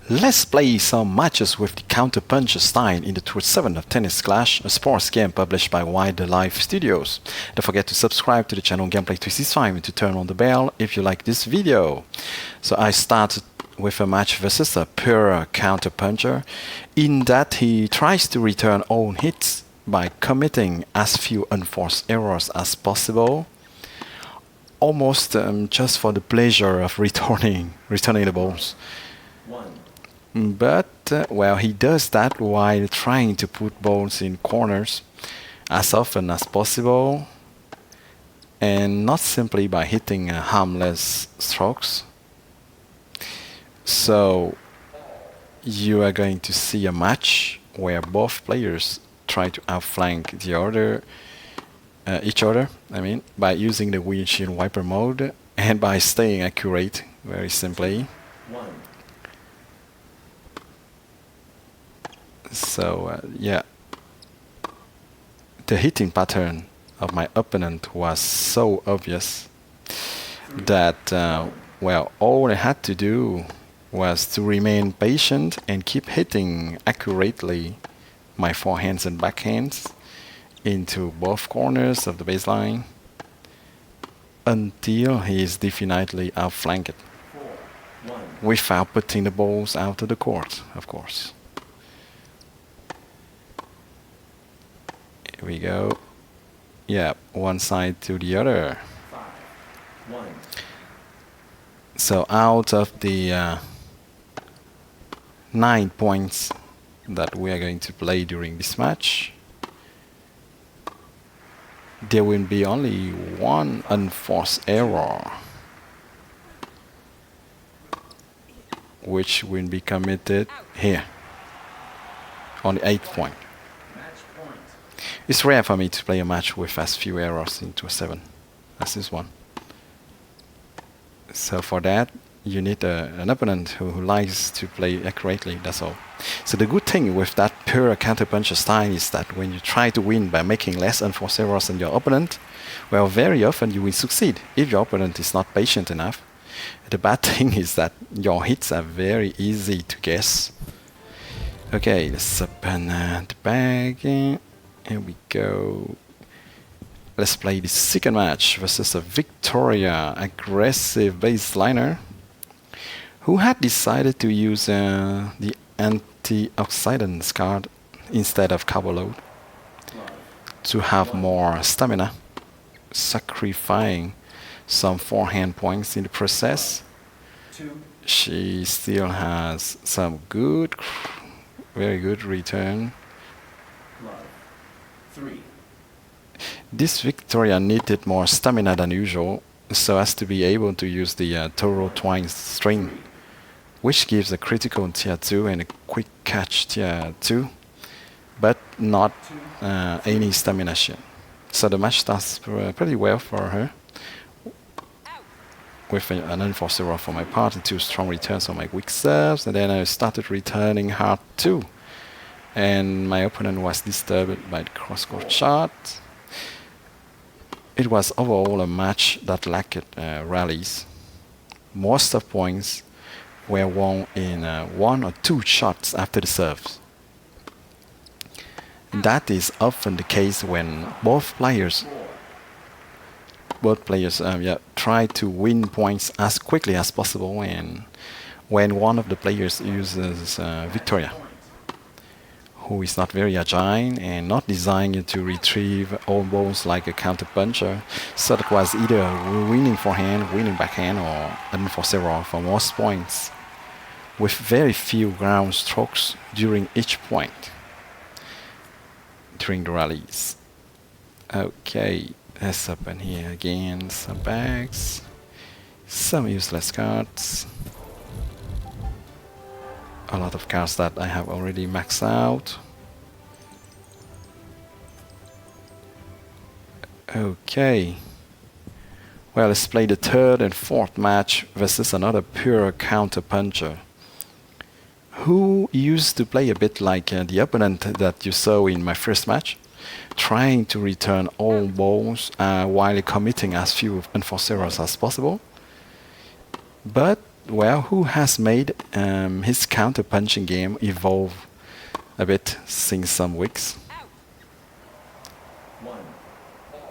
Let's play some matches with the Counterpuncher style in the Tour 7 of Tennis Clash, a sports game published by Wildlife Studios. Don't forget to subscribe to the channel Gameplay 365 and to turn on the bell if you like this video. So I started with a match versus a pure Counterpuncher, in that he tries to return all hits by committing as few unforced errors as possible, almost just for the pleasure of returning the balls. But, well, he does that while trying to put balls in corners as often as possible, and not simply by hitting harmless strokes. So you are going to see a match where both players try to outflank each other, by using the windshield wiper mode and by staying accurate, very simply. So yeah, the hitting pattern of my opponent was so obvious that well, all I had to do was to remain patient and keep hitting accurately my forehands and backhands into both corners of the baseline until he is definitely outflanked, without putting the balls out of the court, of course. Here we go. Yeah, one side to the other. So out of the 9 points that we are going to play during this match, there will be only one unforced error, which will be committed here on the 8th point. It's rare for me to play a match with as few errors into a 7 as this one. So for that, you need an opponent who likes to play accurately, that's all. So the good thing with that pure Counterpuncher style is that when you try to win by making less unforced errors than your opponent, well, very often you will succeed if your opponent is not patient enough. The bad thing is that your hits are very easy to guess. Okay, let's open the bag. Here we go. Let's play the second match versus a Victoria aggressive baseliner who had decided to use the antioxidants card instead of carbo load to have more stamina, sacrificing some forehand points in the process. She still has some very good return. This Victoria needed more stamina than usual, so as to be able to use the Toro Twine string, which gives a critical tier 2 and a quick catch tier 2, but not any stamina shit. So the match starts pretty well for her, with an unforced error for my part and 2 strong returns on my weak serves, and then I started returning hard too. And my opponent was disturbed by the cross-court shot. It was overall a match that lacked rallies. Most of points were won in 1 or 2 shots after the serves. That is often the case when both players try to win points as quickly as possible, and when one of the players uses Victoria, who is not very agile and not designed to retrieve all balls like a Counterpuncher, so that was either winning forehand, winning backhand, or unforced error for most points, with very few ground strokes during each point during the rallies. Okay, let's open here again some bags, some useless cards. A lot of cards that I have already maxed out. Okay. Well, let's play the 3rd and 4th match versus another pure Counterpuncher, who used to play a bit like the opponent that you saw in my first match, trying to return all balls while committing as few unforced errors as possible. But well, who has made his counter-punching game evolve a bit since some weeks.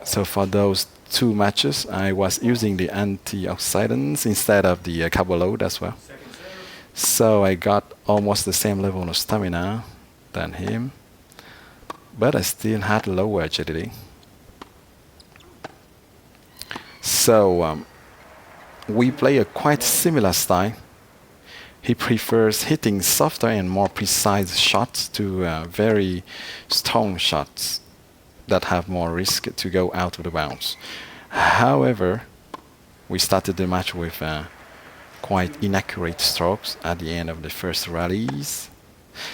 So for those 2 matches, I was using the antioxidants instead of the carbo load as well. So I got almost the same level of stamina than him, but I still had lower agility. So we play a quite similar style. He prefers hitting softer and more precise shots to very strong shots that have more risk to go out of the bounds. However, we started the match with quite inaccurate strokes at the end of the first rallies.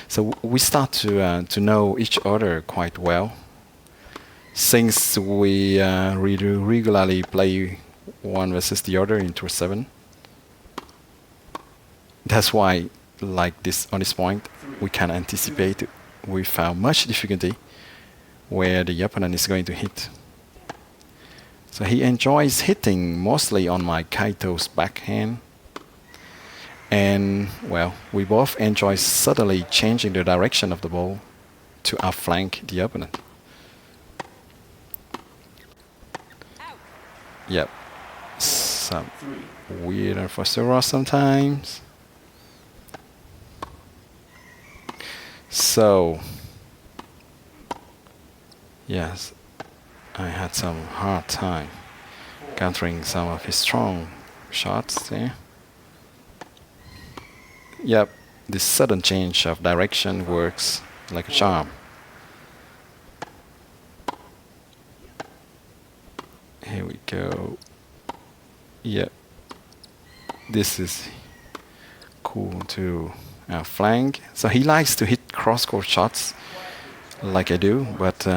So we start to know each other quite well. Since we regularly play one versus the other in Tour 7. That's why, like this on this point, we can anticipate without much difficulty where the opponent is going to hit. So he enjoys hitting mostly on my Kaito's backhand. And, well, we both enjoy subtly changing the direction of the ball to outflank the opponent. Yep. Some weird Enforceros sometimes. So, yes, I had some hard time countering some of his strong shots there. Yep, this sudden change of direction works like a charm. Here we go. Yep, this is cool to flank. So he likes to hit cross-court shots like I do, but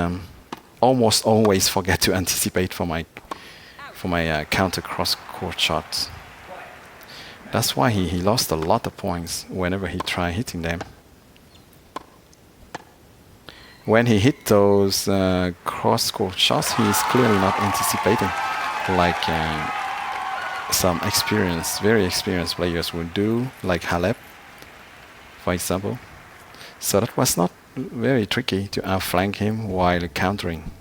almost always forget to anticipate for my counter cross-court shots. That's why he lost a lot of points whenever he tried hitting them. When he hit those cross-court shots, he is clearly not anticipating like some very experienced players would do, like Halep, for example. So that was not very tricky to outflank him while countering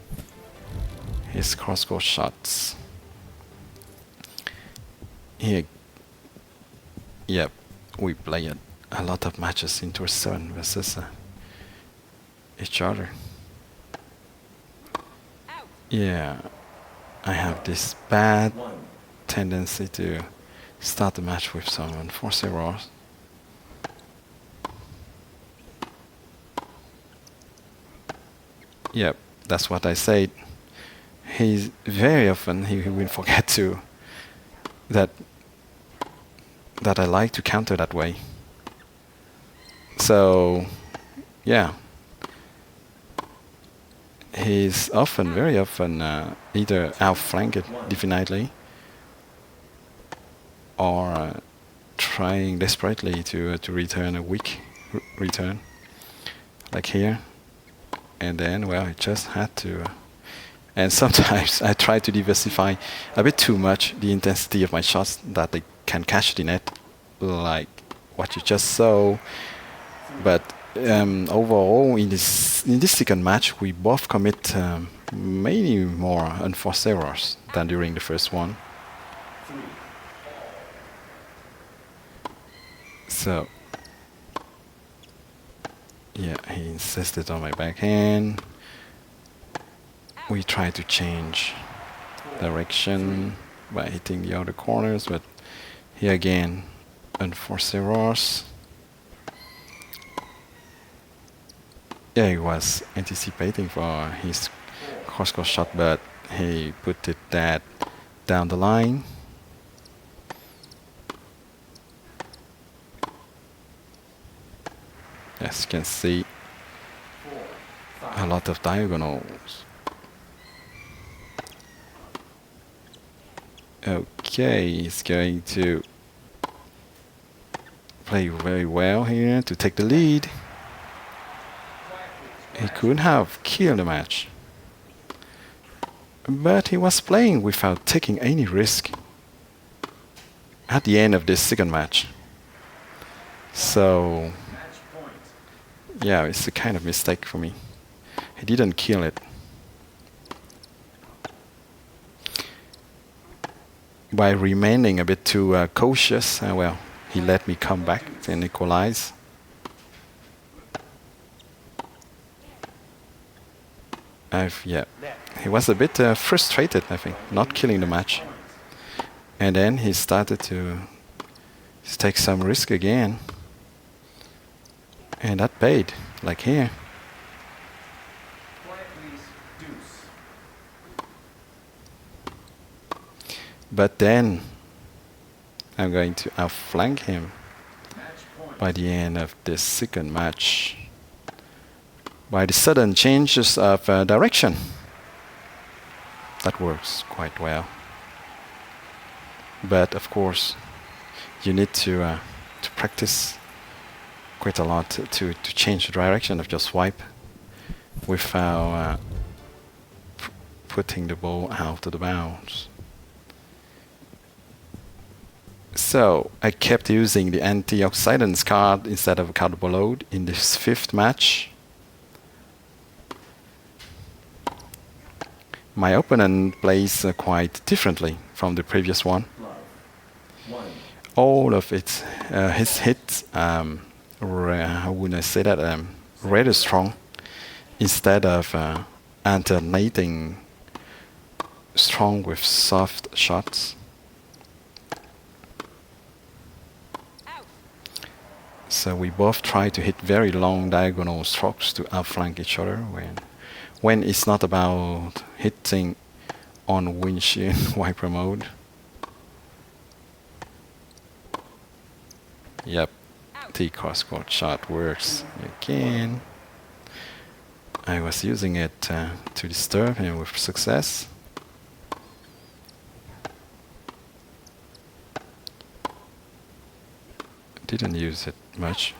his cross-court shots. Here, yep, we played a lot of matches in Tour 7 versus each other. Yeah, I have this bad tendency to start the match with some Enforcer errors. Yep, that's what I said. He's very often he will forget to that I like to counter that way. So yeah, he's very often either outflanked definitely or trying desperately to return a weak return, like here. And then, well, I just had to. And sometimes I try to diversify a bit too much the intensity of my shots that they can catch the net, like what you just saw. But overall, in this second match, we both commit many more unforced errors than during the first one. So, yeah, he insisted on my backhand. We try to change direction by hitting the outer corners, but here again, unforced errors. Yeah, he was anticipating for his cross-court shot, but he put it down the line. As you can see, a lot of diagonals. Okay, he's going to play very well here to take the lead. He could have killed the match, but he was playing without taking any risk. at the end of this second match. So, yeah, it's a kind of mistake for me. He didn't kill it. By remaining a bit too cautious, well, he let me come back and equalize. Yeah, he was a bit frustrated, I think, not killing the match. And then he started to take some risk again. And that paid, like here. But then I'm going to outflank him by the end of this second match by the sudden changes of direction. That works quite well. But of course, you need to practice quite a lot to change the direction of your swipe without putting the ball out of the bounds. So I kept using the antioxidants card instead of cardboard load in this fifth match. My opponent plays quite differently from the previous one. All of his hits, how would I say that, rather strong, instead of alternating strong with soft shots. So we both try to hit very long diagonal strokes to outflank each other when it's not about hitting on windshield wiper mode. Yep, the cross-court shot works again. I was using it to disturb him with success. Didn't use it much.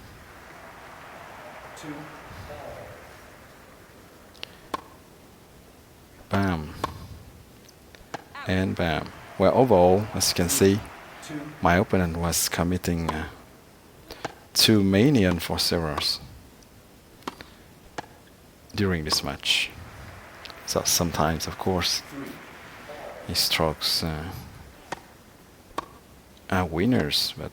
Bam. And bam. Well, overall, as you can see, my opponent was committing 2 many unforced errors during this match. So sometimes, of course, his strokes are winners, but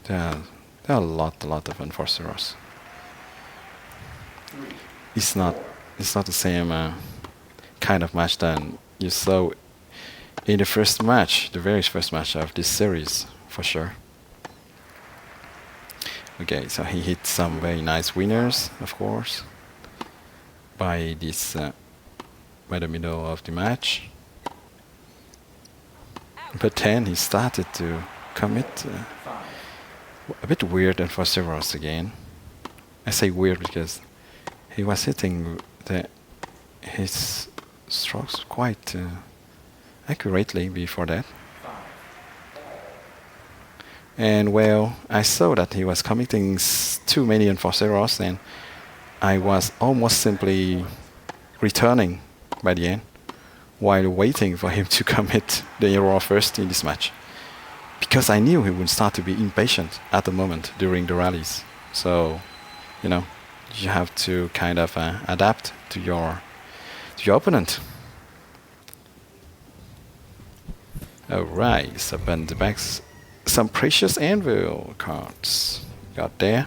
there are a lot of unforced errors. It's not the same kind of match that you saw in the first match, the very first match of this series, for sure. Okay, so he hit some very nice winners, of course, by the middle of the match. But then he started to commit a bit weird unforced errors again. I say weird because he was hitting his strokes quite accurately before that. And well, I saw that he was committing 2 many unforced errors, and I was almost simply returning by the end while waiting for him to commit the error first in this match. Because I knew he would start to be impatient at the moment during the rallies. So, you know, you have to kind of adapt to your opponent. Alright, so on the backs, some precious anvil cards got there.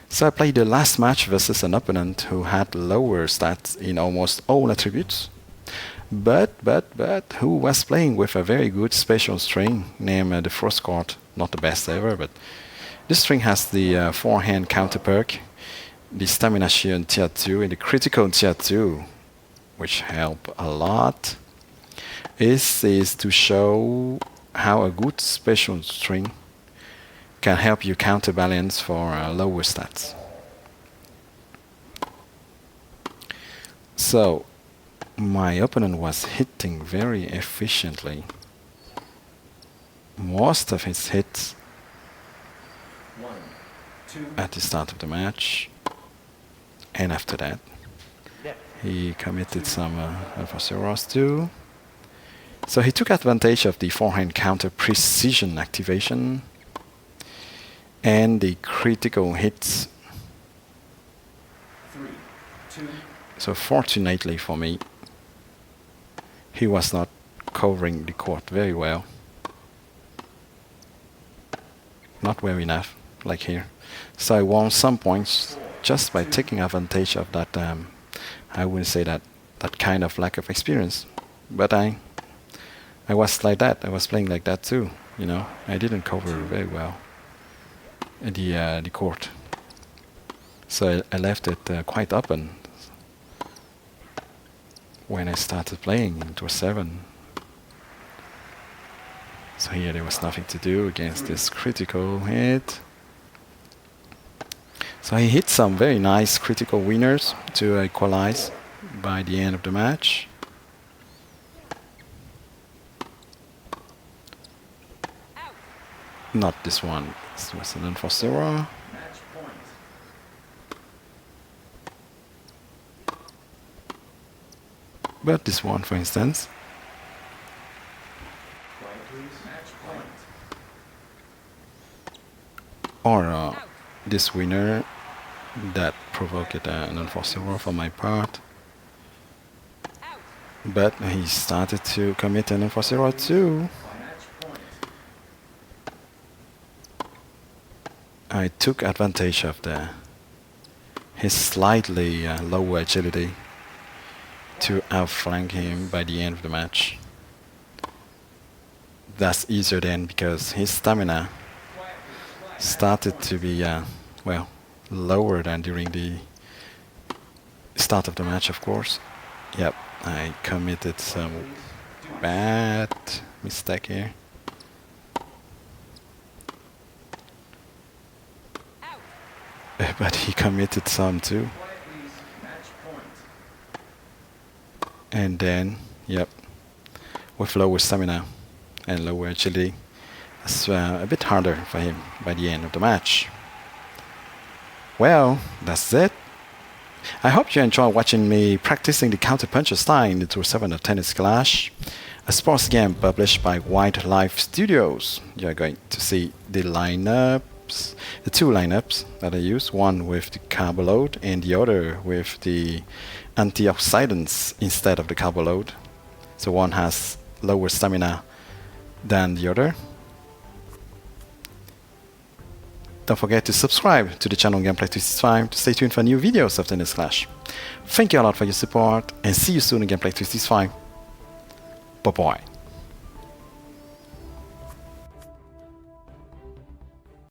So I played the last match versus an opponent who had lower stats in almost all attributes, but who was playing with a very good special string named the Frost Court. Not the best ever, but this string has the forehand counter perk, the stamina shield tier 2, and the critical tier 2, which help a lot. This is to show how a good special string can help you counterbalance for lower stats. So my opponent was hitting very efficiently. Most of his hits at the start of the match, and after that he committed some unforced errors too. So he took advantage of the forehand counter precision activation and the critical hits. 3, 2. So fortunately for me, he was not covering the court very well. Not well enough, like here. So I won some points just by taking advantage of that. I wouldn't say that kind of lack of experience, but I was like that. I was playing like that too. You know, I didn't cover very well the court, so I left it quite open when I started playing in tour 7. So here there was nothing to do against this critical hit. So he hit some very nice critical winners to equalize by the end of the match. Not this one. This was an unforced. But this one, for instance. Or this winner that provoked an unforced error for my part. But he started to commit an unforced error too. I took advantage of his slightly lower agility to outflank him by the end of the match. That's easier then because his stamina started to be well, lower than during the start of the match, of course. Yep, I committed some bad mistake here. But he committed some too. And then, yep, with lower stamina and lower agility, it's a bit harder for him by the end of the match. Well, that's it. I hope you enjoy watching me practicing the counterpuncher style in the Tour 7 of Tennis Clash, a sports game published by Wildlife Studios. You're going to see the lineups, the two lineups that I use, one with the carbo load and the other with the antioxidants instead of the carbo load. So one has lower stamina than the other. Don't forget to subscribe to the channel Gameplay 365 to stay tuned for new videos of Tennis Clash. Thank you a lot for your support and see you soon in Gameplay 365. Bye bye.